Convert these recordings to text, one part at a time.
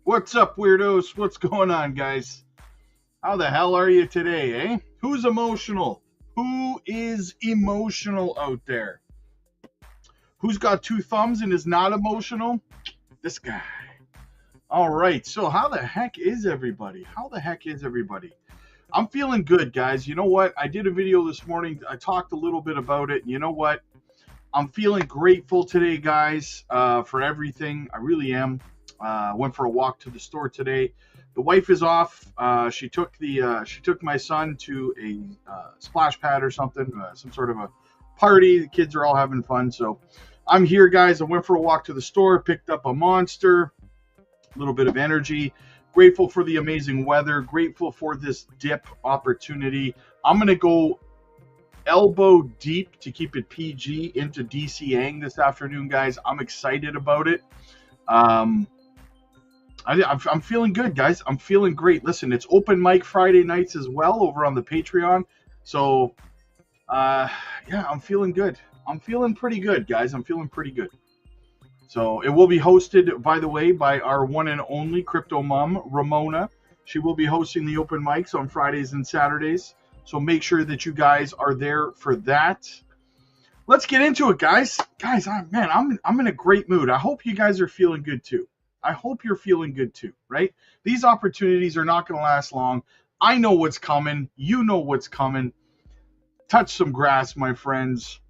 What's up, weirdos? What's going on, guys? How the hell are you today, eh? Who's emotional? Who is emotional out there? Who's got two thumbs and is not emotional? This guy. All right, so how the heck is everybody? I'm feeling good, guys. You know what? I did a video this morning. I talked a little bit about it. You know what? I'm feeling grateful today, guys, for everything. I really am. Went for a walk to the store today. The wife is off. She took my son to a splash pad or something, some sort of a party. The kids are all having fun. So I'm here, guys. I went for a walk to the store, picked up a Monster, a little bit of energy. Grateful for the amazing weather. Grateful for this dip opportunity. I'm going to go elbow deep to keep it PG into DCing this afternoon, guys. I'm excited about it. I'm feeling good, guys. I'm feeling great. Listen, it's open mic Friday nights as well over on the Patreon. So, yeah, I'm feeling good. I'm feeling pretty good, guys. I'm feeling pretty good. So it will be hosted, by the way, by our one and only crypto mom, Ramona. She will be hosting the open mics on Fridays and Saturdays. So make sure that you guys are there for that. Let's get into it, guys. Guys, man, I'm in a great mood. I hope you guys are feeling good too. I hope you're feeling good too, right? These opportunities are not going to last long. I know what's coming. You know what's coming. Touch some grass, my friends.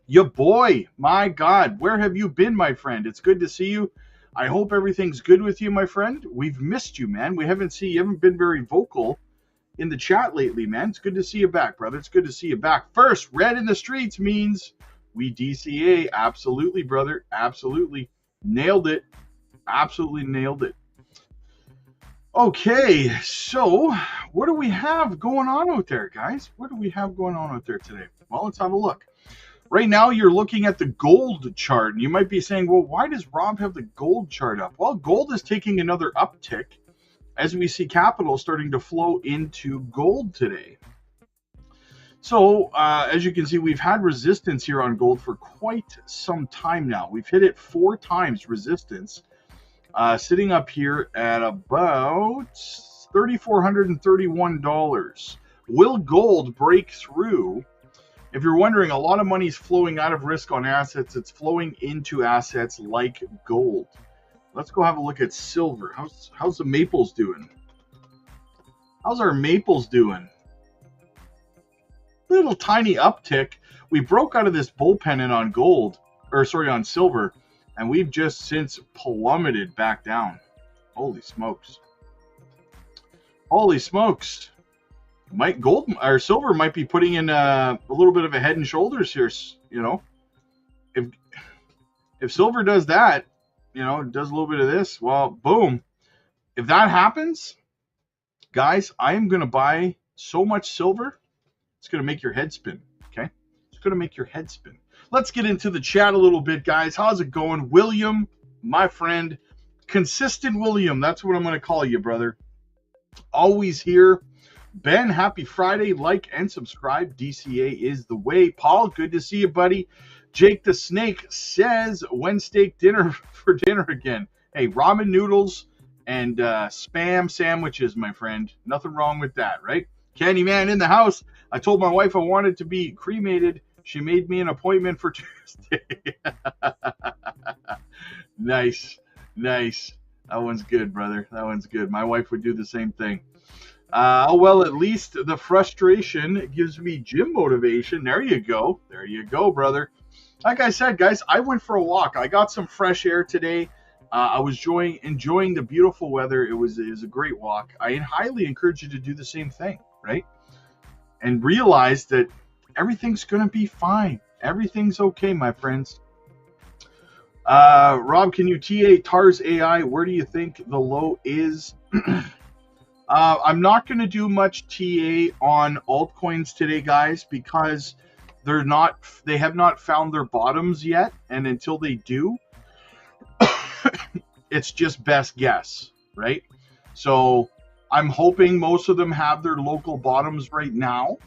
Your boy, my God, where have you been, my friend? It's good to see you. I hope everything's good with you, my friend. We've missed you, man. You haven't been very vocal in the chat lately, man. It's good to see you back, brother. It's good to see you back. First, red in the streets means we DCA. Absolutely, brother. Absolutely. Nailed it. Absolutely nailed it. Okay, so what do we have going on out there, guys? What do we have going on out there today? Well, let's have a look. Right now, you're looking at the gold chart. And you might be saying, well, why does Rob have the gold chart up? Well, gold is taking another uptick as we see capital starting to flow into gold today. So, as you can see, we've had resistance here on gold for quite some time now. We've hit it 4 times resistance. Sitting up here at about $3,431. Will gold break through? If you're wondering, a lot of money is flowing out of risk on assets. It's flowing into assets like gold. Let's go have a look at silver. How's the maples doing? How's our maples doing? Little tiny uptick. We broke out of this bullpen on gold, on silver. And we've just since plummeted back down. Holy smokes. Holy smokes. Gold or silver might be putting in a little bit of a head and shoulders here, you know. If silver does that, you know, does a little bit of this, well, boom. If that happens, guys, I am going to buy so much silver, it's going to make your head spin, okay? It's going to make your head spin. Let's get into the chat a little bit, guys. How's it going? William, my friend. Consistent William. That's what I'm going to call you, brother. Always here. Ben, happy Friday. Like and subscribe. DCA is the way. Paul, good to see you, buddy. Jake the Snake says, when steak dinner for dinner again? Hey, ramen noodles and Spam sandwiches, my friend. Nothing wrong with that, right? Candyman in the house. I told my wife I wanted to be cremated. She made me an appointment for Tuesday. Nice. That one's good, brother. That one's good. My wife would do the same thing. Well, at least the frustration gives me gym motivation. There you go. There you go, brother. Like I said, guys, I went for a walk. I got some fresh air today. I was enjoying the beautiful weather. It was a great walk. I highly encourage you to do the same thing, right? And realize that everything's going to be fine. Everything's okay, my friends. Rob, can you TA TARS AI? Where do you think the low is? I'm not going to do much TA on altcoins today, guys, because they have not found their bottoms yet. And until they do, it's just best guess, right? So I'm hoping most of them have their local bottoms right now.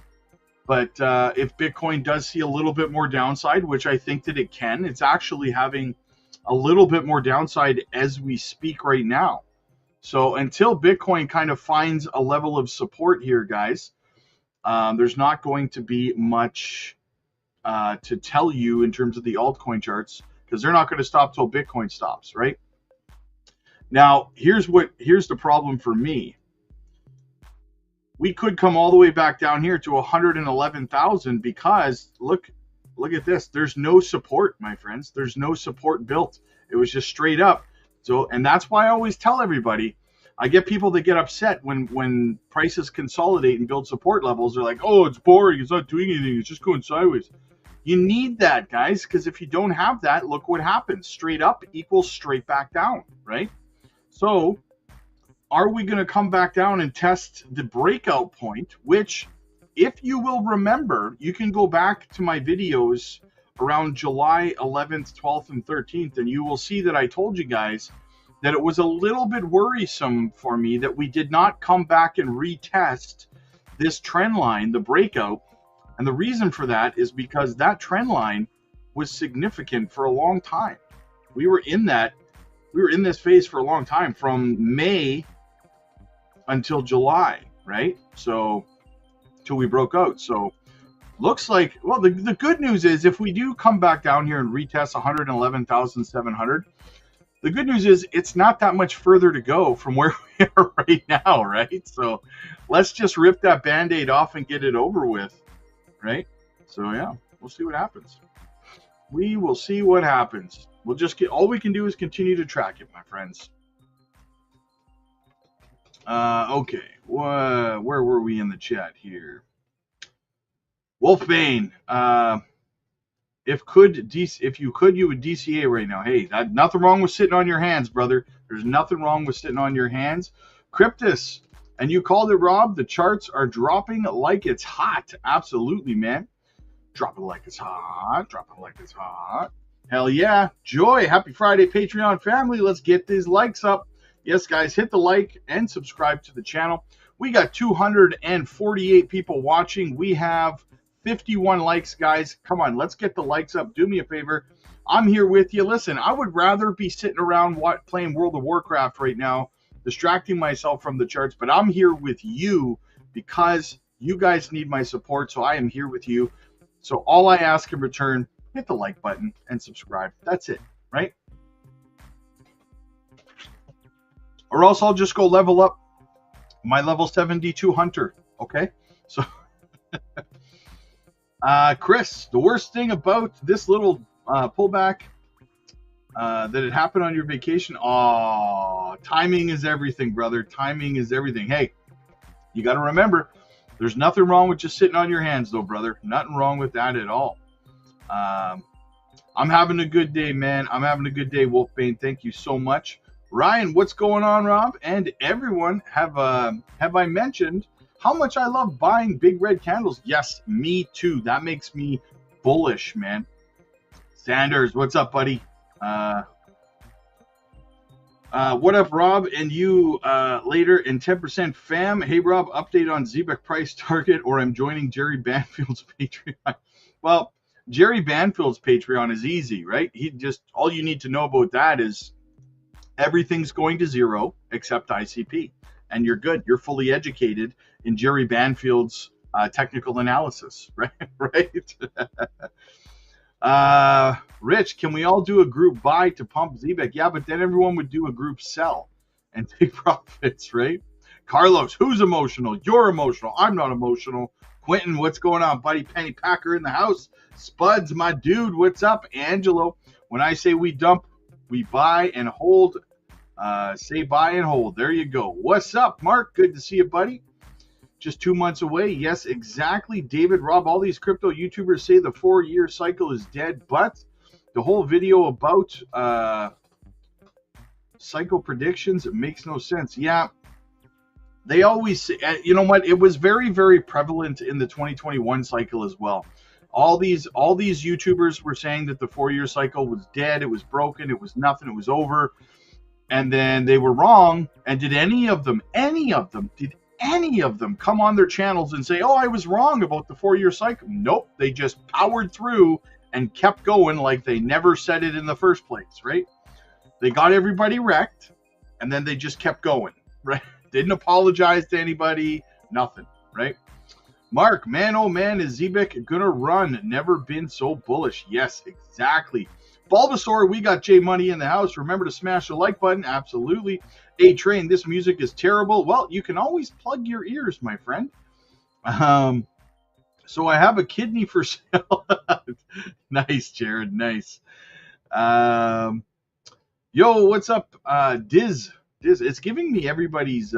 But if Bitcoin does see a little bit more downside, which I think that it can, it's actually having a little bit more downside as we speak right now. So until Bitcoin kind of finds a level of support here, guys, there's not going to be much to tell you in terms of the altcoin charts, because they're not going to stop till Bitcoin stops, right? Now, here's the problem for me. We could come all the way back down here to 111,000 because look at this. There's no support, my friends. There's no support built. It was just straight up. So, and that's why I always tell everybody, I get people that get upset when prices consolidate and build support levels. They're like, oh, it's boring. It's not doing anything. It's just going sideways. You need that, guys, because if you don't have that, look what happens. Straight up equals straight back down, right? So are we going to come back down and test the breakout point, which, if you will remember, you can go back to my videos around July 11th, 12th, and 13th, and you will see that I told you guys that it was a little bit worrisome for me that we did not come back and retest this trend line, the breakout. And the reason for that is because that trend line was significant for a long time. We were in this phase for a long time, from May until July, right? So till we broke out. So looks like, well, the good news is if we do come back down here and retest 111,700, the good news is it's not that much further to go from where we are right now, right? So let's just rip that Band-Aid off and get it over with. Right? So yeah, we'll see what happens. We will see what happens. We'll just all we can do is continue to track it, my friends. Okay. Where were we in the chat here? Wolfbane. If you could, you would DCA right now. Hey, nothing wrong with sitting on your hands, brother. There's nothing wrong with sitting on your hands. Cryptus. And you called it, Rob. The charts are dropping like it's hot. Absolutely, man. Dropping like it's hot. Dropping like it's hot. Hell yeah. Joy. Happy Friday, Patreon family. Let's get these likes up. Yes, guys, hit the like and subscribe to the channel. We got 248 people watching. We have 51 likes, guys. Come on, let's get the likes up. Do me a favor. I'm here with you. Listen, I would rather be sitting around playing World of Warcraft right now, distracting myself from the charts, but I'm here with you because you guys need my support, so I am here with you. So all I ask in return, hit the like button and subscribe. That's it, right? Or else I'll just go level up my level 72 hunter, okay? So, Chris, the worst thing about this little pullback that it happened on your vacation. Oh, timing is everything, brother. Timing is everything. Hey, you got to remember, there's nothing wrong with just sitting on your hands, though, brother. Nothing wrong with that at all. I'm having a good day, man. I'm having a good day, Wolfbane. Thank you so much. Ryan, what's going on, Rob? And everyone, have I mentioned how much I love buying big red candles? Yes, me too. That makes me bullish, man. Sanders, what's up, buddy? What up, Rob? And you later in 10% fam. Hey, Rob, update on Zebek price target, or I'm joining Jerry Banfield's Patreon. Well, Jerry Banfield's Patreon is easy, right? All you need to know about that is everything's going to zero except ICP, and you're good. You're fully educated in Jerry Banfield's technical analysis, right? Right. Rich, can we all do a group buy to pump Zebek? Yeah, but then everyone would do a group sell and take profits, right? Carlos, who's emotional? You're emotional. I'm not emotional. Quentin, what's going on, buddy? Penny Packer in the house. Spuds, my dude, what's up? Angelo, when I say we dump, we buy and hold. Say buy and hold. There you go. What's up, Mark? Good to see you, buddy. Just 2 months away. Yes, exactly. David, Rob, all these crypto YouTubers say the 4-year cycle is dead, but the whole video about cycle predictions, it makes no sense. Yeah, they always say, you know what? It was very, very prevalent in the 2021 cycle as well. All these YouTubers were saying that the 4-year cycle was dead. It was broken. It was nothing. It was over. And then they were wrong. And did any of them come on their channels and say, oh, I was wrong about the 4-year cycle? Nope. They just powered through and kept going like they never said it in the first place, right? They got everybody wrecked. and then they just kept going, right? Didn't apologize to anybody, nothing, right? Mark, man, oh man, is Zebek gonna run? Never been so bullish. Yes, exactly. Bulbasaur, we got J Money in the house. Remember to smash the like button. Absolutely. A-Train, this music is terrible. Well, you can always plug your ears, my friend. So I have a kidney for sale. Nice, Jared. Nice. Yo, what's up? Diz. It's giving me everybody's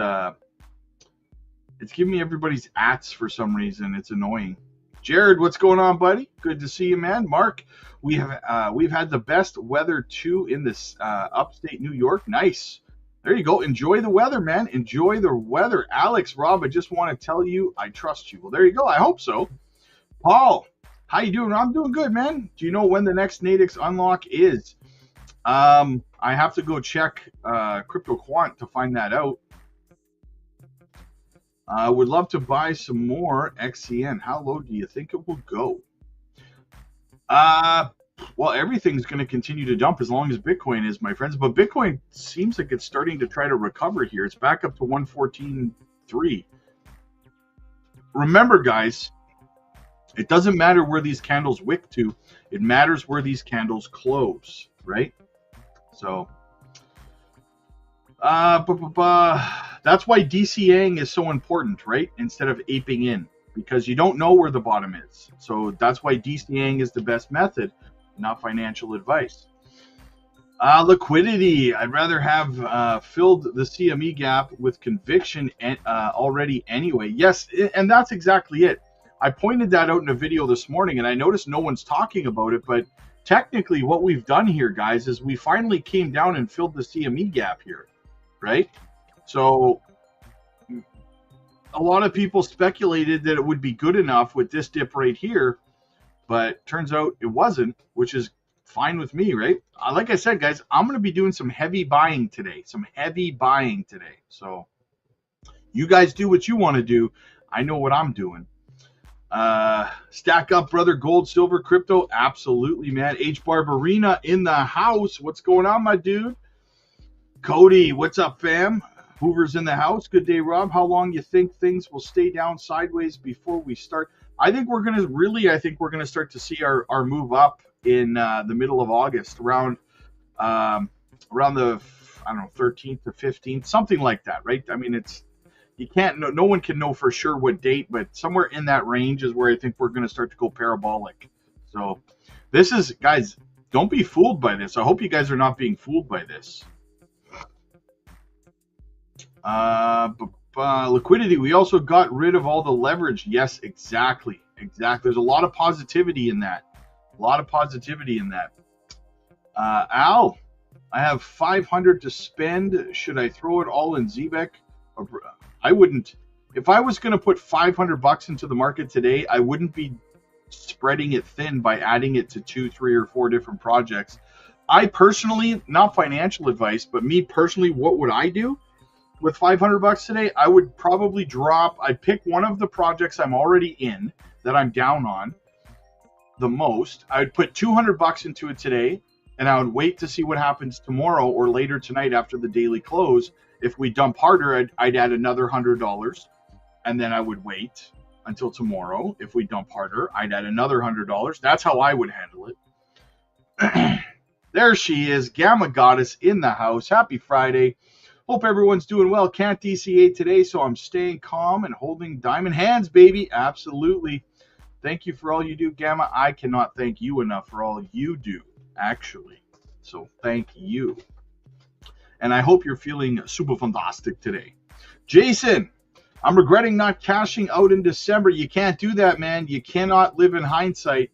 ats for some reason. It's annoying. Jared, what's going on, buddy? Good to see you, man. Mark, we've had the best weather too in this upstate New York. Nice. There you go. Enjoy the weather, man. Enjoy the weather. Alex, Rob, I just want to tell you I trust you. Well, there you go. I hope so. Paul, how you doing? I'm doing good, man. Do you know when the next Nadix unlock is? I have to go check Crypto Quant to find that out. I would love to buy some more XCN. How low do you think it will go? Well, everything's going to continue to dump as long as Bitcoin is, my friends. But Bitcoin seems like it's starting to try to recover here. It's back up to 114.3. Remember, guys, it doesn't matter where these candles wick to. It matters where these candles close, right? So, that's why DCAing is so important, right? Instead of aping in, because you don't know where the bottom is. So that's why DCAing is the best method, not financial advice. Liquidity. I'd rather have filled the CME gap with conviction already anyway. Yes, and that's exactly it. I pointed that out in a video this morning, and I noticed no one's talking about it, but technically what we've done here, guys, is we finally came down and filled the CME gap here, right? So a lot of people speculated that it would be good enough with this dip right here, but turns out it wasn't, which is fine with me, right? Like I said, guys, I'm going to be doing some heavy buying today, So you guys do what you want to do. I know what I'm doing. Stack up, brother. Gold, silver, crypto. Absolutely, man. H Barbarina in the house. What's going on, my dude? Cody, what's up, fam? Hoover's in the house. Good day, Rob. How long you think things will stay down sideways before we start? I think we're gonna start to see our move up in the middle of August, around the 13th to 15th, something like that, right? I mean, no one can know for sure what date, but somewhere in that range is where I think we're going to start to go parabolic. So this is, guys, don't be fooled by this. I hope you guys are not being fooled by this. Liquidity. We also got rid of all the leverage. Yes, exactly. There's a lot of positivity in that. Al, I have 500 to spend. Should I throw it all in Zebek? I wouldn't. If I was going to put $500 into the market today, I wouldn't be spreading it thin by adding it to 2, 3, or 4 different projects. I personally, not financial advice, but me personally, what would I do with $500 today? I would probably I'd pick one of the projects I'm already in that I'm down on the most. I would put $200 into it today, and I would wait to see what happens tomorrow or later tonight after the daily close. If we dump harder, I'd add another $100, and then I would wait until tomorrow. If we dump harder, I'd add another $100. That's how I would handle it. There she is, Gamma Goddess in the house. Happy Friday. Hope everyone's doing well. Can't DCA today, so I'm staying calm and holding diamond hands, baby. Absolutely. Thank you for all you do, Gamma. I cannot thank you enough for all you do, actually. So thank you. And I hope you're feeling super fantastic today. Jason, I'm regretting not cashing out in December. You can't do that, man. You cannot live in hindsight.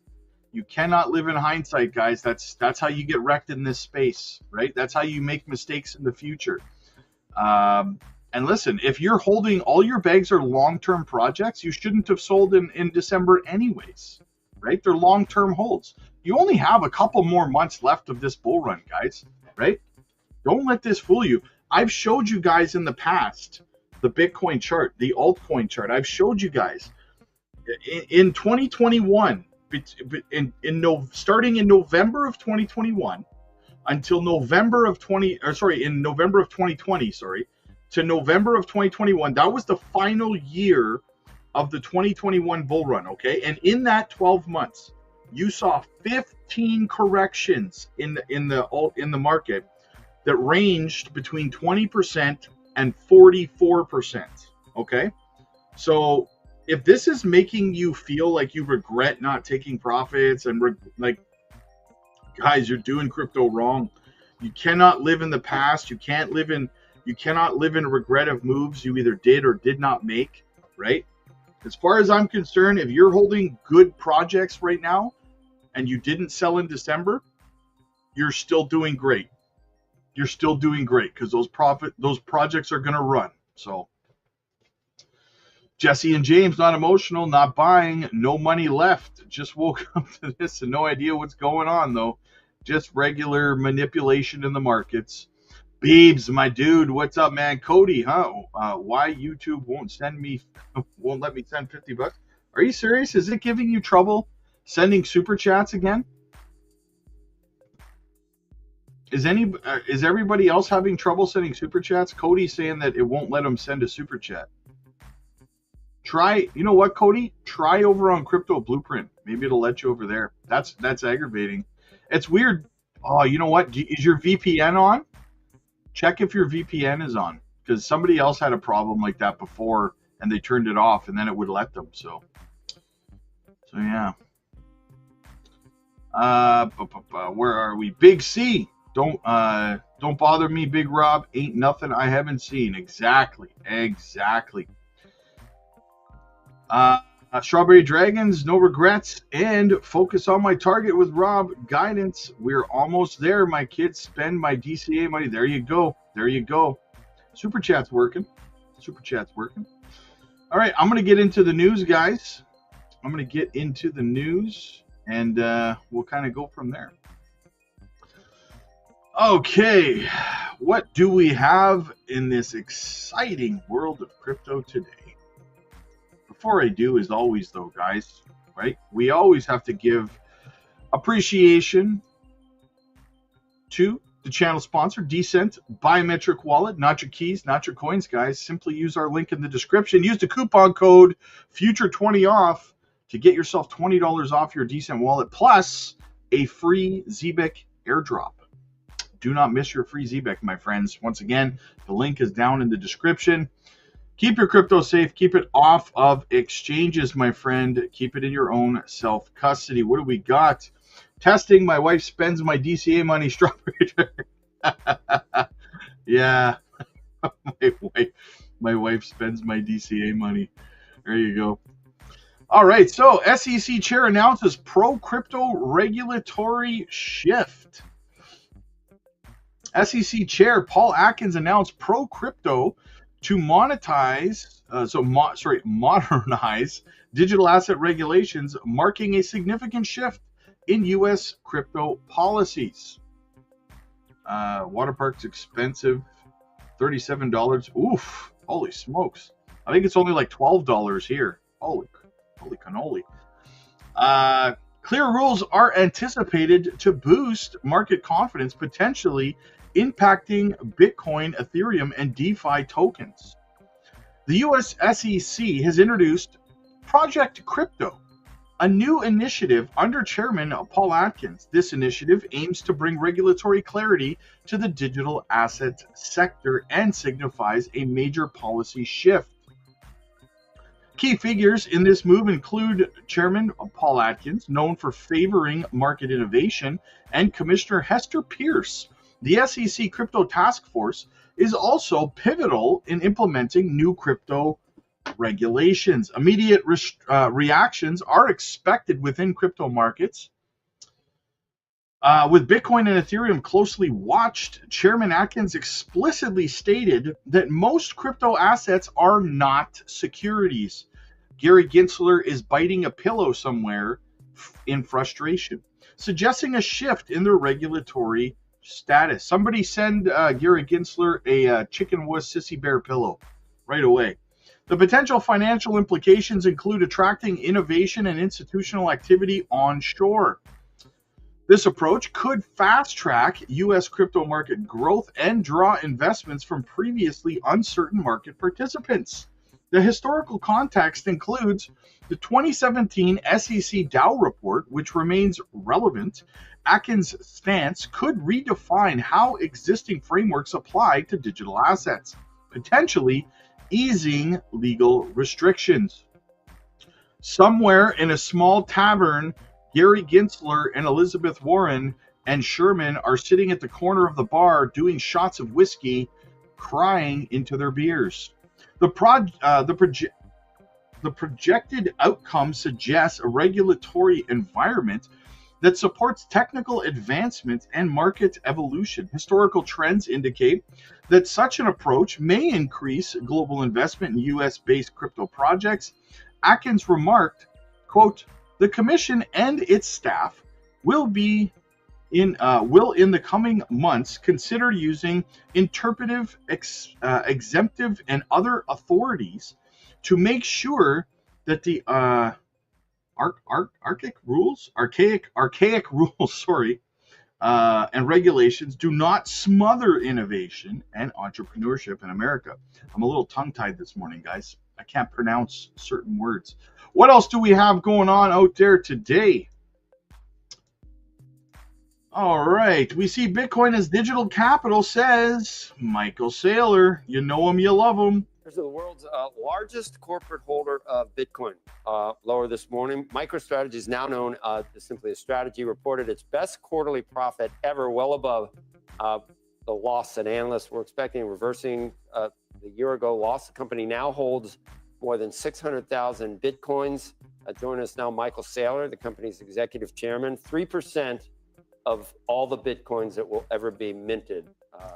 You cannot live in hindsight, guys. That's how you get wrecked in this space, right? That's how you make mistakes in the future. And listen, if you're holding, all your bags are long-term projects, you shouldn't have sold in December anyways, right? They're long-term holds. You only have a couple more months left of this bull run, guys, right? Don't let this fool you. I've showed you guys in the past the Bitcoin chart, the altcoin chart. I've showed you guys in 2021, starting in November of 2021 until November of 2020, to November of 2021. That was the final year of the 2021 bull run, okay? And in that 12 months, you saw 15 corrections in the market that ranged between 20% and 44%, okay? So if this is making you feel like you regret not taking profits and like, guys, you're doing crypto wrong. You cannot live in the past. You cannot live in regret of moves you either did or did not make, right? As far as I'm concerned, if you're holding good projects right now and you didn't sell in December, you're still doing great. You're still doing great because those projects are going to run. So Jesse and James, not emotional, not buying, no money left. Just woke up to this and no idea what's going on, though. Just regular manipulation in the markets. Beebs, my dude, what's up, man? Cody, huh? Why YouTube won't let me send $50? Are you serious? Is it giving you trouble sending super chats again? Is everybody else having trouble sending super chats? Cody's saying that it won't let him send a super chat. Try, you know what, Cody? Try over on Crypto Blueprint. Maybe it'll let you over there. That's aggravating. It's weird. Oh, you know what? Is your VPN on? Check if your VPN is on, because somebody else had a problem like that before and they turned it off and then it would let them. So yeah. Where are we? Big C. Don't bother me, Big Rob. Ain't nothing I haven't seen. Exactly. Strawberry Dragons, no regrets, and focus on my target with Rob. Guidance, we're almost there. My kids spend my DCA money. There you go. Super chat's working. All right, I'm going to get into the news, guys. And we'll kind of go from there. Okay, what do we have in this exciting world of crypto today? Before I do, as always, though, guys, right? We always have to give appreciation to the channel sponsor, Decent Biometric Wallet. Not your keys, not your coins, guys. Simply use our link in the description. Use the coupon code FUTURE20OFF to get yourself $20 off your Decent Wallet, plus a free ZBIC airdrop. Do not miss your free ZBIC, my friends. Once again, the link is down in the description. Keep your crypto safe. Keep it off of exchanges, my friend. Keep it in your own self-custody. What do we got? Testing. My wife spends my DCA money. Strawberry. Yeah. My wife spends my DCA money. There you go. All right. So SEC chair announces pro-crypto regulatory shift. SEC chair Paul Atkins announced pro-crypto to modernize digital asset regulations, marking a significant shift in U.S. crypto policies. Water park's expensive, $37. Oof, holy smokes! I think it's only like $12 here. Holy cannoli! Clear rules are anticipated to boost market confidence, potentially impacting Bitcoin, Ethereum, and DeFi tokens. The US SEC has introduced Project Crypto, a new initiative under Chairman Paul Atkins. This initiative aims to bring regulatory clarity to the digital asset sector and signifies a major policy shift. Key figures in this move include Chairman Paul Atkins, known for favoring market innovation, and Commissioner Hester Pierce. The SEC Crypto Task Force is also pivotal in implementing new crypto regulations. Immediate reactions are expected within crypto markets. With Bitcoin and Ethereum closely watched, Chairman Atkins explicitly stated that most crypto assets are not securities. Gary Gensler is biting a pillow somewhere in frustration, suggesting a shift in their regulatory status. Somebody send Gary Gensler a chicken wuss sissy bear pillow right away. The potential financial implications include attracting innovation and institutional activity onshore. This approach could fast track US crypto market growth and draw investments from previously uncertain market participants. The historical context includes the 2017 SEC Dow report, which remains relevant. Atkins' stance could redefine how existing frameworks apply to digital assets, potentially easing legal restrictions. Somewhere in a small tavern, Gary Gensler and Elizabeth Warren and Sherman are sitting at the corner of the bar doing shots of whiskey, crying into their beers. The projected outcome suggests a regulatory environment that supports technical advancement and market evolution. Historical trends indicate that such an approach may increase global investment in US-based crypto projects. Atkins remarked, quote, "The commission and its staff will in the coming months consider using interpretive, exemptive, and other authorities to make sure that the archaic rules, and regulations do not smother innovation and entrepreneurship in America." I'm a little tongue-tied this morning, guys. I can't pronounce certain words. What else do we have going on out there today? All right. We see Bitcoin as digital capital, says Michael Saylor. You know him, you love him. Here's the world's largest corporate holder of Bitcoin. Lower this morning. MicroStrategy is now known as simply a strategy, reported its best quarterly profit ever, well above the loss that analysts were expecting, reversing the year-ago loss. The company now holds more than 600,000 Bitcoins. Join us now, Michael Saylor, the company's executive chairman. 3% of all the Bitcoins that will ever be minted,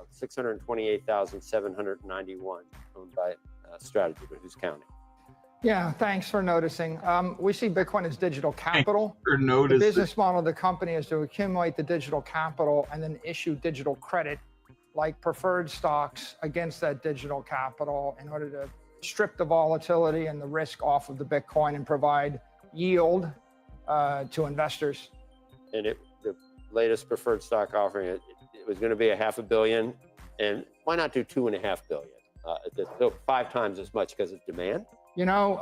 628,791 owned by Strategy, but who's counting? Yeah, thanks for noticing. We see Bitcoin as digital capital. The business model of the company is to accumulate the digital capital and then issue digital credit, like preferred stocks, against that digital capital in order to strip the volatility and the risk off of the Bitcoin and provide yield to investors. And the latest preferred stock offering, it was going to be $500 million, and why not do $2.5 billion? So 5 times as much because of demand. You know,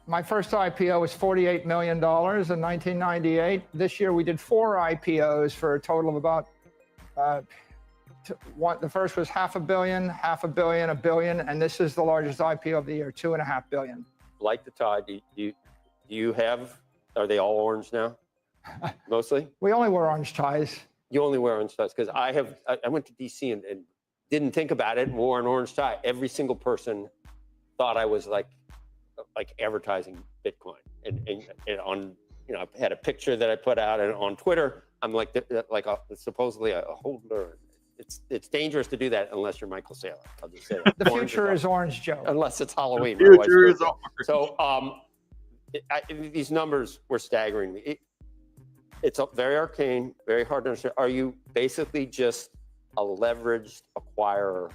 my first IPO was $48 million in 1998. This year we did 4 IPOs for a total of about the first was $500 million, $500 million, $1 billion, and this is the largest IPO of the year, $2.5 billion. Like the tie, do you have? Are they all orange now? Mostly. We only wear orange ties. You only wear orange ties because I went to DC and didn't think about it and wore an orange tie. Every single person thought I was like advertising Bitcoin, and on, you know, I had a picture that I put out, and on Twitter I'm supposedly a holder. It's dangerous to do that unless you're Michael Saylor. I'll just say that. The future is orange, Joe. Unless it's Halloween. The future is orange. So these numbers were staggering me. It's very arcane, very hard to understand. Are you basically just a leveraged acquirer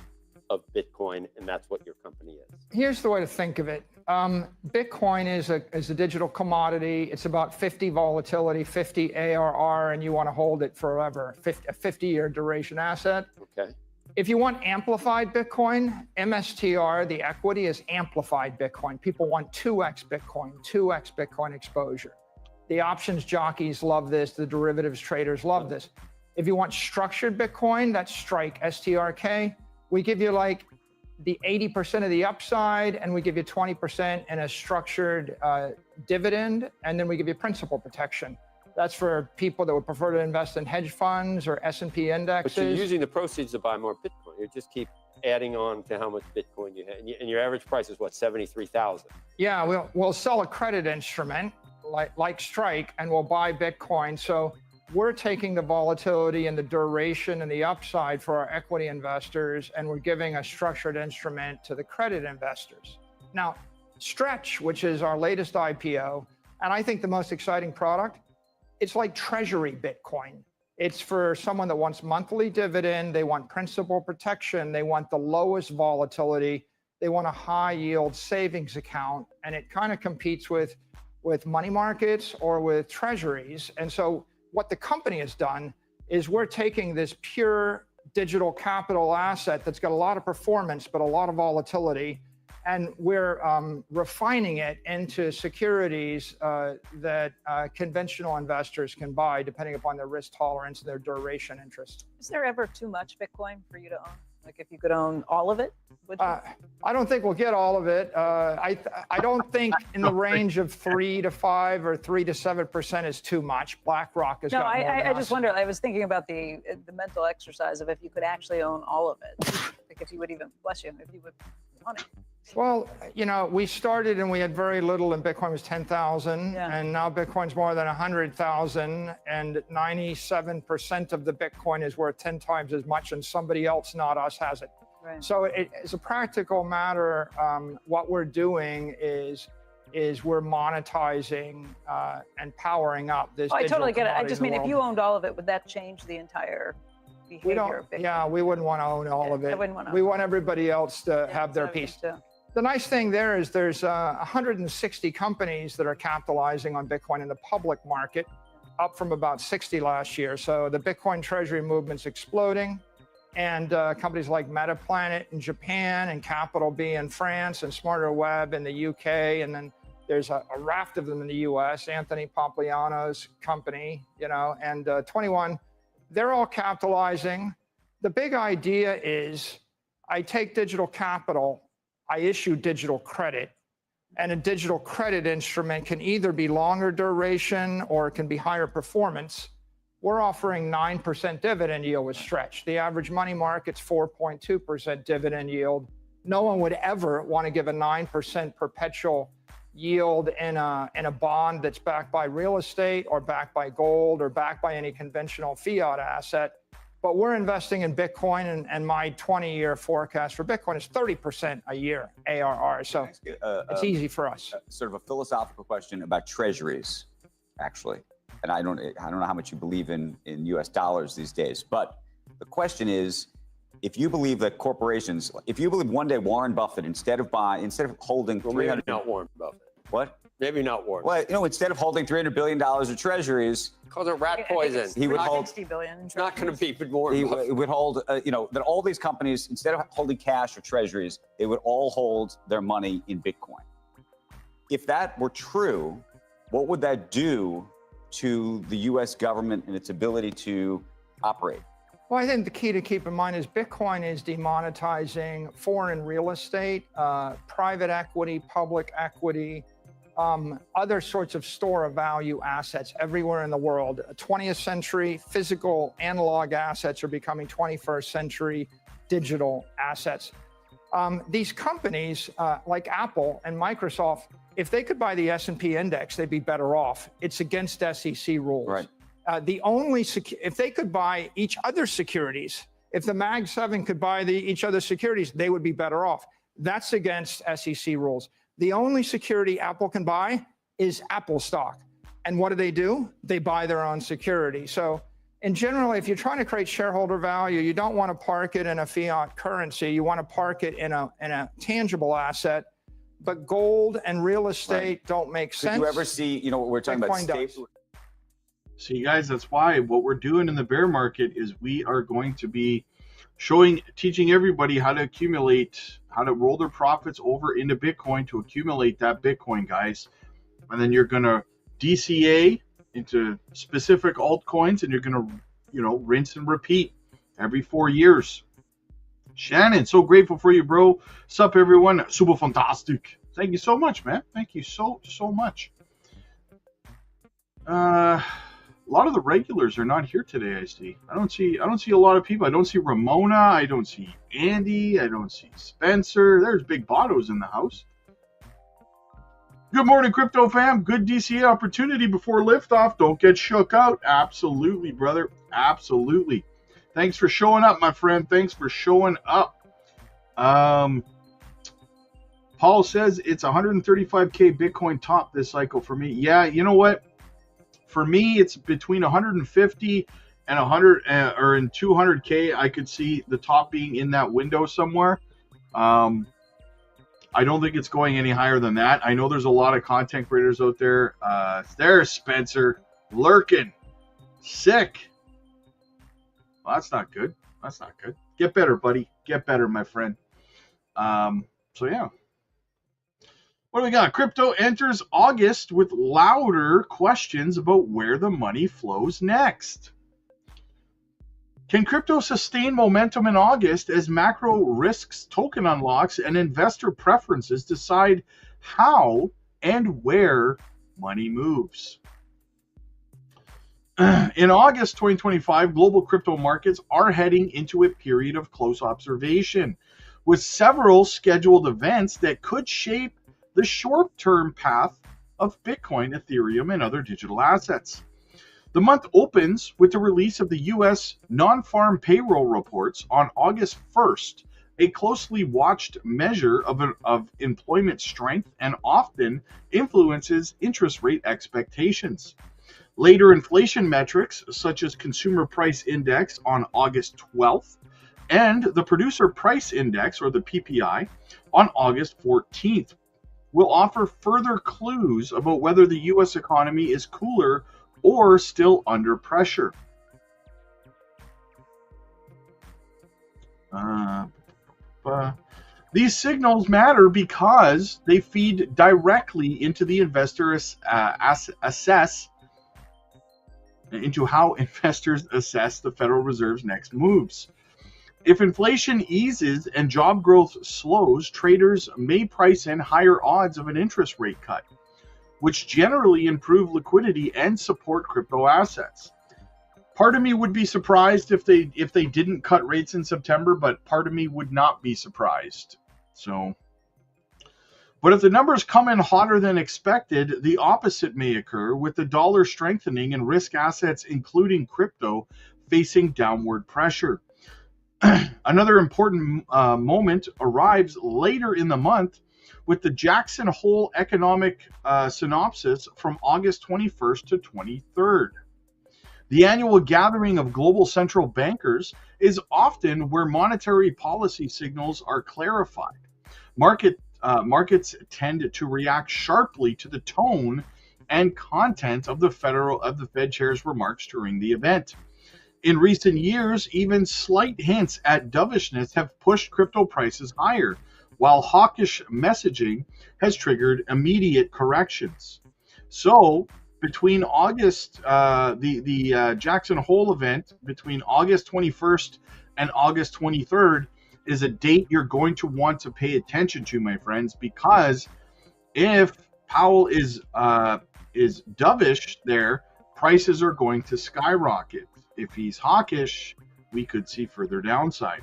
of Bitcoin, and that's what your company is? Here's the way to think of it. Bitcoin is a digital commodity. It's about 50 volatility, 50 ARR, and you want to hold it forever, a 50-year duration asset. Okay. If you want amplified Bitcoin, MSTR, the equity, is amplified Bitcoin. People want 2x Bitcoin exposure. The options jockeys love this. The derivatives traders love this. If you want structured Bitcoin, that's Strike, STRK. We give you like the 80% of the upside, and we give you 20% in a structured dividend, and then we give you principal protection. That's for people that would prefer to invest in hedge funds or S&P indexes. But you're using the proceeds to buy more Bitcoin. You just keep adding on to how much Bitcoin you have. And your average price is what, 73,000? Yeah, we'll sell a credit instrument like Strike, and we'll buy Bitcoin. So we're taking the volatility and the duration and the upside for our equity investors, and we're giving a structured instrument to the credit investors. Now, Stretch, which is our latest IPO, and I think the most exciting product, it's like treasury Bitcoin. It's for someone that wants monthly dividend, they want principal protection, they want the lowest volatility, they want a high yield savings account, and it kind of competes with money markets or with treasuries. And so what the company has done is we're taking this pure digital capital asset that's got a lot of performance, but a lot of volatility, and we're refining it into securities that conventional investors can buy depending upon their risk tolerance and their duration interest. Is there ever too much Bitcoin for you to own? Like if you could own all of it, would you? I don't think we'll get all of it. I don't think in the range of 3 to 5 or 3 to 7% is too much. BlackRock has got more than I us. just wonder. I was thinking about the mental exercise of if you could actually own all of it, like if you would even, bless you, if you would want it. Well, you know, we started and we had very little, and Bitcoin was 10,000, and now Bitcoin's more than 100,000, and 97% of the Bitcoin is worth 10 times as much, and somebody else, not us, has it. Right. So it's a practical matter. What we're doing is we're monetizing and powering up this. Oh, I totally get it. I commodity just in the mean, if world. you owned all of it, would that change the entire behavior of Bitcoin? Yeah, we wouldn't want to own all of it. I wouldn't want to. We want everybody else to have their piece. The nice thing there is there's 160 companies that are capitalizing on Bitcoin in the public market, up from about 60 last year. So the Bitcoin treasury movement's exploding, and companies like MetaPlanet in Japan and Capital B in France and Smarter Web in the UK, and then there's a raft of them in the US, Anthony Pompliano's company, you know, and 21, they're all capitalizing. The big idea is I take digital capital, I issue digital credit, and a digital credit instrument can either be longer duration or it can be higher performance. We're offering 9% dividend yield with Stretch. The average money market's 4.2% dividend yield. No one would ever want to give a 9% perpetual yield in a bond that's backed by real estate or backed by gold or backed by any conventional fiat asset. But we're investing in Bitcoin, and my 20-year forecast for Bitcoin is 30% a year ARR. So it's easy for us. Sort of a philosophical question about treasuries, actually. And I don't know how much you believe in US dollars these days, but the question is, if you believe that corporations, if you believe one day Warren Buffett, instead of holding Maybe not Warren Buffett. What? Maybe not Warren. Well, you know, instead of holding $300 billion of treasuries, Calls it rat poison. he would hold. 60 billion. It's not going to be Warren Buffett. He would hold, you know, that all these companies, instead of holding cash or treasuries, they would all hold their money in Bitcoin. If that were true, what would that do to the US government and its ability to operate? Well, I think the key to keep in mind is Bitcoin is demonetizing foreign real estate, private equity, public equity, other sorts of store of value assets everywhere in the world. 20th century physical analog assets are becoming 21st century digital assets. These companies like Apple and Microsoft, if they could buy the S&P index, they'd be better off. It's against SEC rules. Right. If they could buy each other's securities, if the Mag 7 could buy each other's securities, they would be better off. That's against SEC rules. The only security Apple can buy is Apple stock. And what do? They buy their own security. So in general, if you're trying to create shareholder value, you don't want to park it in a fiat currency. You want to park it in a tangible asset. But gold and real estate don't make sense. Did you ever see, you know, what we're talking Bitcoin about? does. See, guys, that's why what we're doing in the bear market is we are going to be teaching everybody how to accumulate, how to roll their profits over into Bitcoin to accumulate that Bitcoin, guys. And then you're going to DCA into specific altcoins, and you're going to, you know, rinse and repeat every 4 years. Shannon, so grateful for you, bro. Sup, everyone? Super fantastic. Thank you so much, man. Thank you so much. A lot of the regulars are not here today, I see. I don't see a lot of people. I don't see Ramona. I don't see Andy. I don't see Spencer. There's Big Botto's in the house. Good morning, crypto fam. Good DCA opportunity before liftoff. Don't get shook out. Absolutely, brother. Absolutely. Thanks for showing up, my friend. Thanks for showing up. Paul says it's 135K Bitcoin top this cycle for me. Yeah, you know what? For me, it's between 150 and 100 or in 200K. I could see the top being in that window somewhere. I don't think it's going any higher than that. I know there's a lot of content creators out there. There's Spencer lurking. Sick. Well, that's not good. That's not good. Get better, buddy. Get better, my friend. So yeah. What do we got? Crypto enters August with louder questions about where the money flows next. Can crypto sustain momentum in August as macro risks, token unlocks, and investor preferences decide how and where money moves? In August 2025, global crypto markets are heading into a period of close observation, with several scheduled events that could shape the short-term path of Bitcoin, Ethereum, and other digital assets. The month opens with the release of the U.S. non-farm payroll reports on August 1st, a closely watched measure of employment strength and often influences interest rate expectations. Later inflation metrics, such as Consumer Price Index on August 12th, and the Producer Price Index, or the PPI, on August 14th, will offer further clues about whether the U.S. economy is cooler or still under pressure. These signals matter because they feed directly into the investor into how investors assess the Federal Reserve's next moves. If inflation eases and job growth slows, traders may price in higher odds of an interest rate cut, which generally improve liquidity and support crypto assets. Part of me would be surprised if they didn't cut rates in September, but part of me would not be surprised. But if the numbers come in hotter than expected, the opposite may occur, with the dollar strengthening and risk assets, including crypto, facing downward pressure. Another important moment arrives later in the month with the Jackson Hole Economic Synopsis from August 21st to 23rd. The annual gathering of global central bankers is often where monetary policy signals are clarified. Markets tend to react sharply to the tone and content of the Fed chair's remarks during the event. In recent years, even slight hints at dovishness have pushed crypto prices higher, while hawkish messaging has triggered immediate corrections. So, between August, the Jackson Hole event, between August 21st and August 23rd, is a date you're going to want to pay attention to, my friends, because if Powell is dovish there, prices are going to skyrocket. If he's hawkish, we could see further downside.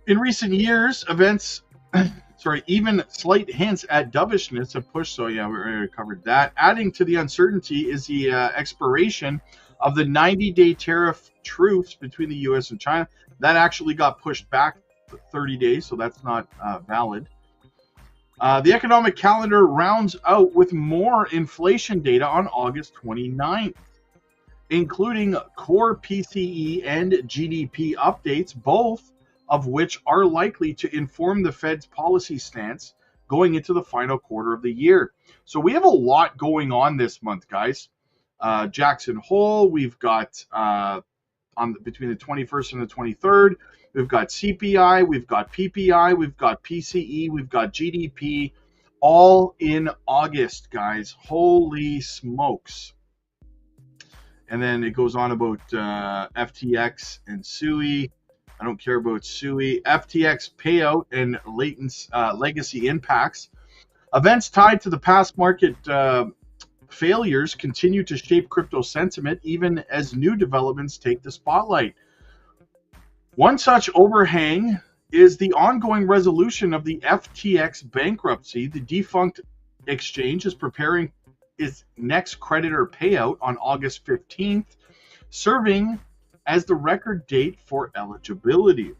In recent years, even slight hints at dovishness have pushed, so yeah, we already covered that. Adding to the uncertainty is the expiration of the 90-day tariff truce between the U.S. and China. That actually got pushed back 30 days, so that's not valid. The economic calendar rounds out with more inflation data on August 29th, including core PCE and GDP updates, both of which are likely to inform the Fed's policy stance going into the final quarter of the year. So we have a lot going on this month, guys. Jackson Hole, we've got between the 21st and the 23rd, we've got CPI, we've got PPI, we've got PCE, we've got GDP, all in August, guys. Holy smokes. And then it goes on about FTX and SUI. I don't care about SUI. FTX payout and legacy impacts. Events tied to the past market failures continue to shape crypto sentiment, even as new developments take the spotlight. One such overhang is the ongoing resolution of the FTX bankruptcy. The defunct exchange is preparing its next creditor payout on August 15th, serving as the record date for eligibility.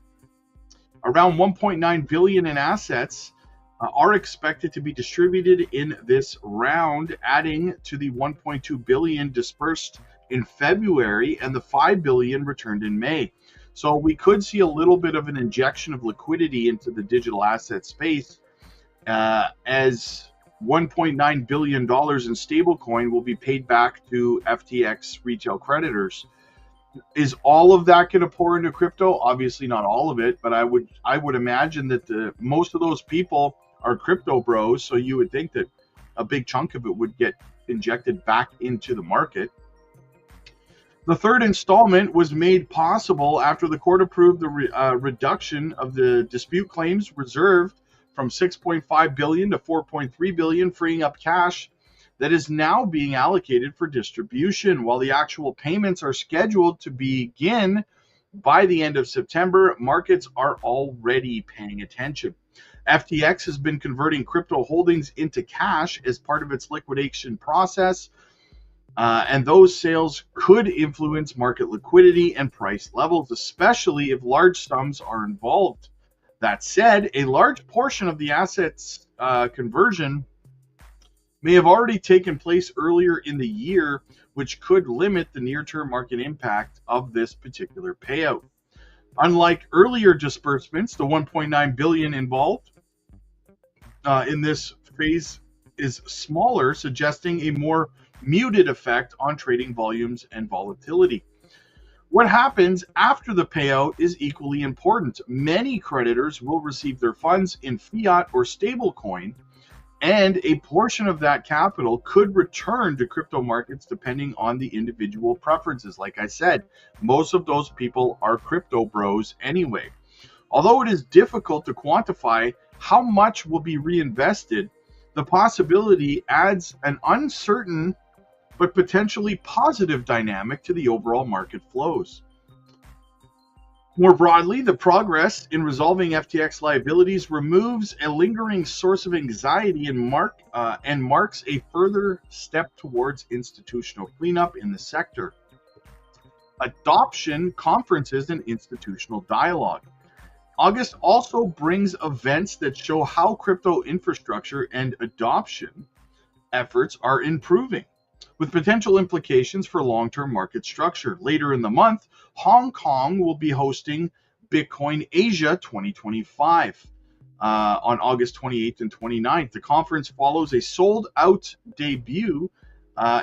Around 1.9 billion in assets are expected to be distributed in this round, adding to the 1.2 billion dispersed in February and the 5 billion returned in May. So we could see a little bit of an injection of liquidity into the digital asset space as $1.9 billion in stablecoin will be paid back to FTX retail creditors. Is all of that going to pour into crypto? Obviously not all of it, but I would imagine that most of those people are crypto bros, so you would think that a big chunk of it would get injected back into the market. The third installment was made possible after the court approved the reduction of the dispute claims reserved from $6.5 billion to $4.3 billion, freeing up cash that is now being allocated for distribution. While the actual payments are scheduled to begin by the end of September, markets are already paying attention. FTX has been converting crypto holdings into cash as part of its liquidation process, and those sales could influence market liquidity and price levels, especially if large sums are involved. That said, a large portion of the assets conversion may have already taken place earlier in the year, which could limit the near-term market impact of this particular payout. Unlike earlier disbursements, the $1.9 billion involved in this phase is smaller, suggesting a more muted effect on trading volumes and volatility. What happens after the payout is equally important. Many creditors will receive their funds in fiat or stablecoin, and a portion of that capital could return to crypto markets depending on the individual preferences. Like I said, most of those people are crypto bros anyway. Although it is difficult to quantify how much will be reinvested, the possibility adds an uncertain but potentially positive dynamic to the overall market flows. More broadly, the progress in resolving FTX liabilities removes a lingering source of anxiety and marks a further step towards institutional cleanup in the sector. Adoption conferences and institutional dialogue. August also brings events that show how crypto infrastructure and adoption efforts are improving, with potential implications for long-term market structure. Later in the month, Hong Kong will be hosting Bitcoin Asia 2025 on August 28th and 29th. The conference follows a sold-out debut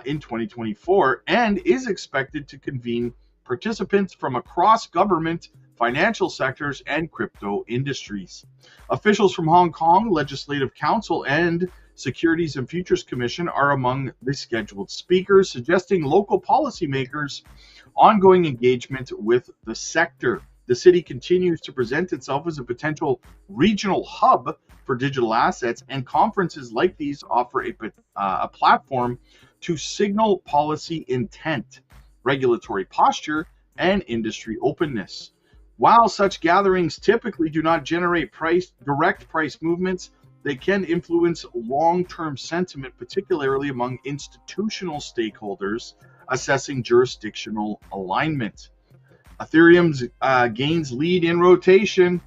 in 2024 and is expected to convene participants from across government, financial sectors, and crypto industries. Officials from Hong Kong Legislative Council and Securities and Futures Commission are among the scheduled speakers, suggesting local policymakers' ongoing engagement with the sector. The city continues to present itself as a potential regional hub for digital assets, and conferences like these offer a platform to signal policy intent, regulatory posture, and industry openness. While such gatherings typically do not generate direct price movements, they can influence long-term sentiment, particularly among institutional stakeholders assessing jurisdictional alignment. Ethereum's gains lead in rotation.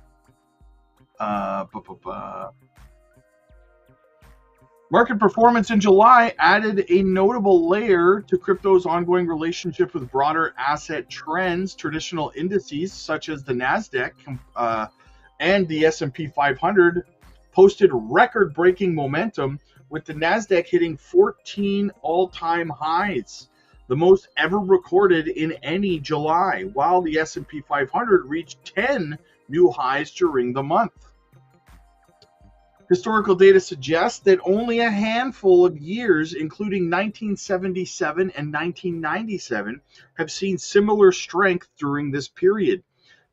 Market performance in July added a notable layer to crypto's ongoing relationship with broader asset trends. Traditional indices such as the NASDAQ and the S&P 500 posted record-breaking momentum, with the NASDAQ hitting 14 all-time highs, the most ever recorded in any July, while the S&P 500 reached 10 new highs during the month. Historical data suggests that only a handful of years, including 1977 and 1997, have seen similar strength during this period.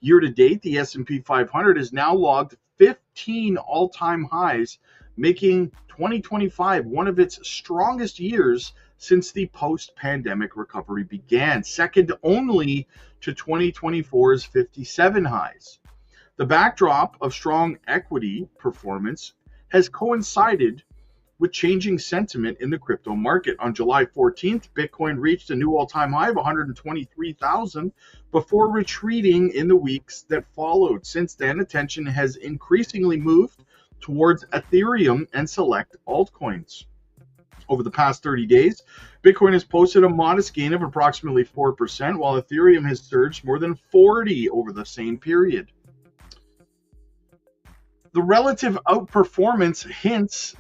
Year to date, the S&P 500 has now logged 15 all-time highs, making 2025 one of its strongest years since the post-pandemic recovery began, second only to 2024's 57 highs. The backdrop of strong equity performance has coincided with changing sentiment in the crypto market. On July 14th, Bitcoin reached a new all-time high of 123,000 before retreating in the weeks that followed. Since then, attention has increasingly moved towards Ethereum and select altcoins. Over the past 30 days, Bitcoin has posted a modest gain of approximately 4%, while Ethereum has surged more than 40% over the same period. The relative outperformance hints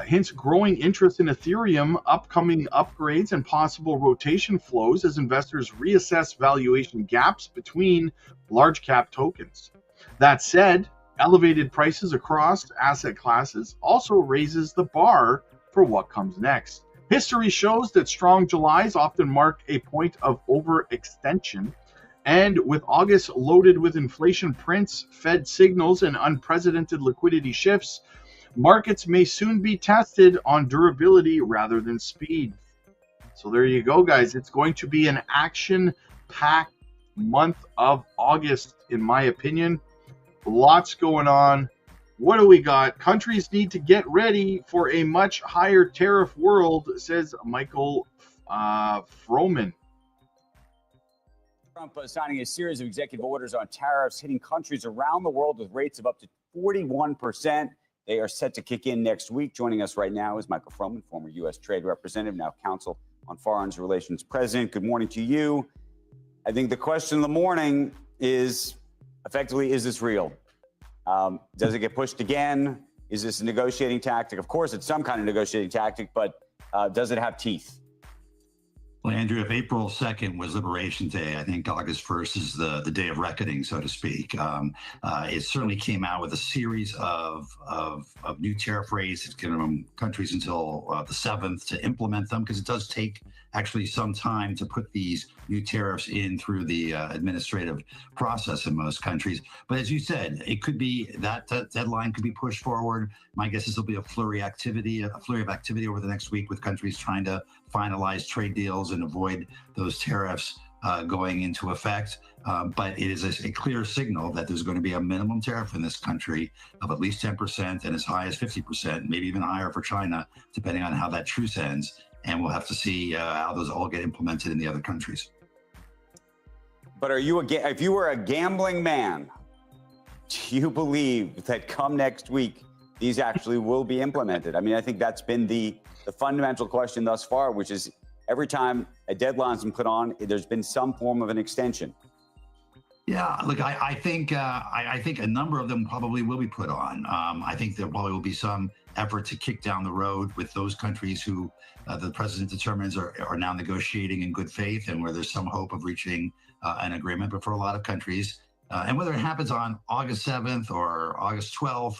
hints growing interest in Ethereum, upcoming upgrades, and possible rotation flows as investors reassess valuation gaps between large cap tokens. That said, elevated prices across asset classes also raises the bar for what comes next. History shows that strong Julys often mark a point of overextension. And with August loaded with inflation prints, Fed signals, and unprecedented liquidity shifts, markets may soon be tested on durability rather than speed. So there you go, guys. It's going to be an action-packed month of August, in my opinion. Lots going on. What do we got? Countries need to get ready for a much higher tariff world, says Michael Froman. Trump signing a series of executive orders on tariffs hitting countries around the world with rates of up to 41%. They are set to kick in next week. Joining us right now is Michael Froman, former U.S. Trade Representative, now Counsel on Foreign Relations President. Good morning to you. I think the question of the morning is, effectively, is this real? Does it get pushed again? Is this a negotiating tactic? Of course, it's some kind of negotiating tactic, but does it have teeth? Well, Andrew, if April 2nd was Liberation Day, I think August 1st is the day of reckoning, so to speak. It certainly came out with a series of new tariff rates. It's given countries until the 7th to implement them, because it does take actually some time to put these new tariffs in through the administrative process in most countries. But as you said, it could be that deadline could be pushed forward. My guess is there'll be a flurry of activity over the next week with countries trying to finalize trade deals and avoid those tariffs going into effect. But it is a clear signal that there's going to be a minimum tariff in this country of at least 10% and as high as 50%, maybe even higher for China, depending on how that truce ends. And we'll have to see how those all get implemented in the other countries. But if you were a gambling man, do you believe that come next week, these actually will be implemented? I mean, I think that's been the fundamental question thus far, which is every time a deadline's been put on, there's been some form of an extension. Yeah, look, I think a number of them probably will be put on. I think there probably will be some effort to kick down the road with those countries who the president determines are now negotiating in good faith and where there's some hope of reaching an agreement. But for a lot of countries, and whether it happens on August 7th or August 12th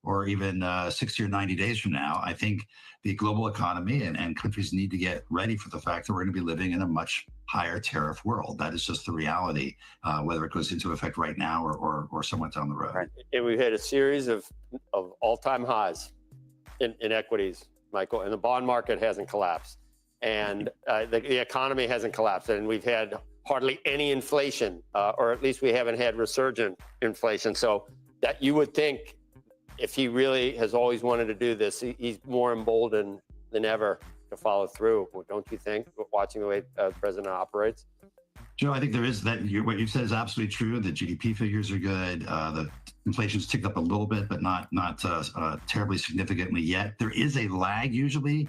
or even 60 or 90 days from now, I think the global economy and countries need to get ready for the fact that we're going to be living in a much higher tariff world. That is just the reality, whether it goes into effect right now or somewhat down the road. Right. And we've had a series of all-time highs in equities, Michael, and the bond market hasn't collapsed. And the economy hasn't collapsed. And we've had hardly any inflation, or at least we haven't had resurgent inflation. So that you would think, if he really has always wanted to do this, he's more emboldened than ever to follow through. Well, don't you think, watching the way the president operates? Joe, I think there is that. What you said is absolutely true. The GDP figures are good. The inflation's ticked up a little bit, but not terribly significantly yet. There is a lag usually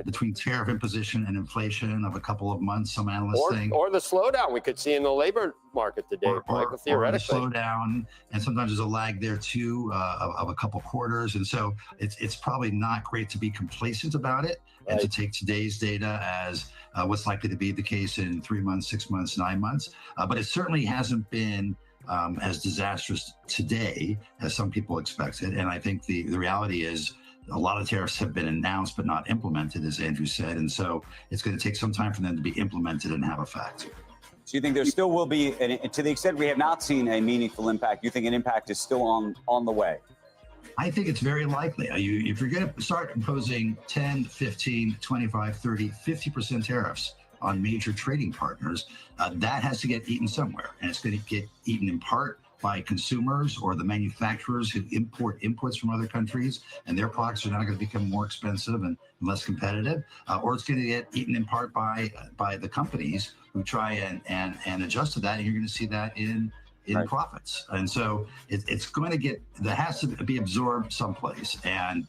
between tariff imposition and inflation of a couple of months. Some analysts think, or the slowdown we could see in the labor market today, Michael, theoretically. Or the slowdown, and sometimes there's a lag there too of a couple quarters, and so it's probably not great to be complacent about it and to take today's data as what's likely to be the case in 3 months, 6 months, 9 months. But it certainly hasn't been as disastrous today as some people expected. And I think the reality is a lot of tariffs have been announced but not implemented, as Andrew said. And so it's going to take some time for them to be implemented and have effect. So you think there still will be, to the extent we have not seen a meaningful impact, you think an impact is still on the way? I think it's very likely. If you're going to start imposing 10, 15, 25, 30, 50% tariffs on major trading partners, that has to get eaten somewhere. And it's going to get eaten in part by consumers or the manufacturers who import inputs from other countries, and their products are now going to become more expensive and less competitive, or it's going to get eaten in part by the companies who try and adjust to that, and you're going to see that in profits. And so it's going to that has to be absorbed someplace, and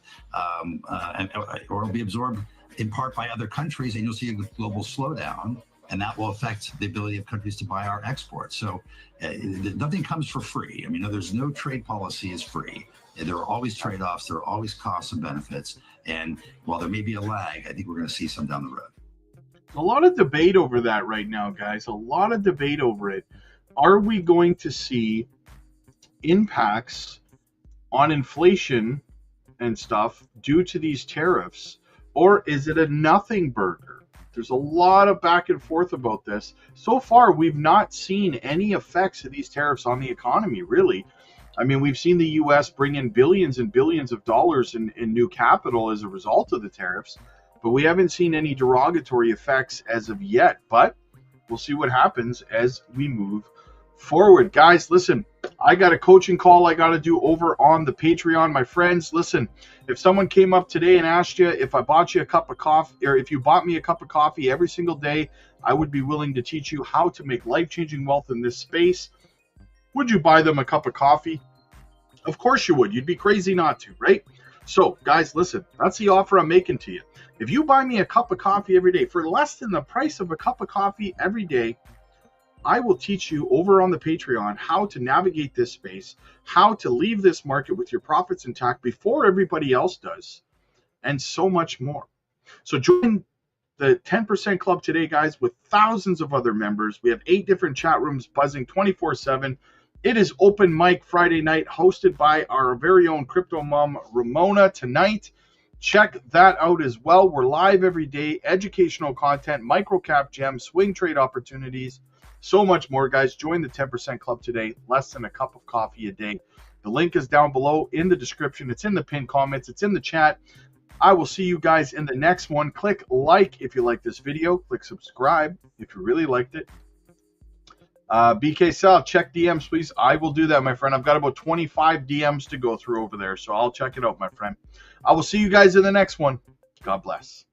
or it'll be absorbed in part by other countries, and you'll see a global slowdown, and that will affect the ability of countries to buy our exports. So nothing comes for free. I mean, there's no trade policy is free. There are always trade-offs. There are always costs and benefits. And while there may be a lag, I think we're going to see some down the road. A lot of debate over that right now, guys. A lot of debate over it. Are we going to see impacts on inflation and stuff due to these tariffs? Or is it a nothing burger? There's a lot of back and forth about this. So far, we've not seen any effects of these tariffs on the economy, really. I mean, we've seen the U.S. bring in billions and billions of dollars in new capital as a result of the tariffs, but we haven't seen any derogatory effects as of yet. But we'll see what happens as we move forward. Guys, listen, I got a coaching call I got to do over on the Patreon. My friends, listen, if someone came up today and asked you if I bought you a cup of coffee, or if you bought me a cup of coffee every single day, I would be willing to teach you how to make life-changing wealth in this space. Would you buy them a cup of coffee? Of course you would. You'd be crazy not to, right? So, guys, listen, that's the offer I'm making to you. If you buy me a cup of coffee every day for less than the price of a cup of coffee every day, I will teach you over on the Patreon how to navigate this space, how to leave this market with your profits intact before everybody else does, and so much more. So join the 10% Club today, guys, with thousands of other members. We have 8 different chat rooms buzzing 24/7. It is open mic Friday night, hosted by our very own crypto mom, Ramona, tonight. Check that out as well. We're live every day, educational content, microcap gems, swing trade opportunities, so much more, guys. Join the 10% Club today, less than a cup of coffee a day. The link is down below in the description. It's in the pinned comments. It's in the chat. I will see you guys in the next one. Click like if you like this video. Click subscribe if you really liked it. BK Sal, check DMs, please. I will do that, my friend. I've got about 25 DMs to go through over there, so I'll check it out, my friend. I will see you guys in the next one. God bless.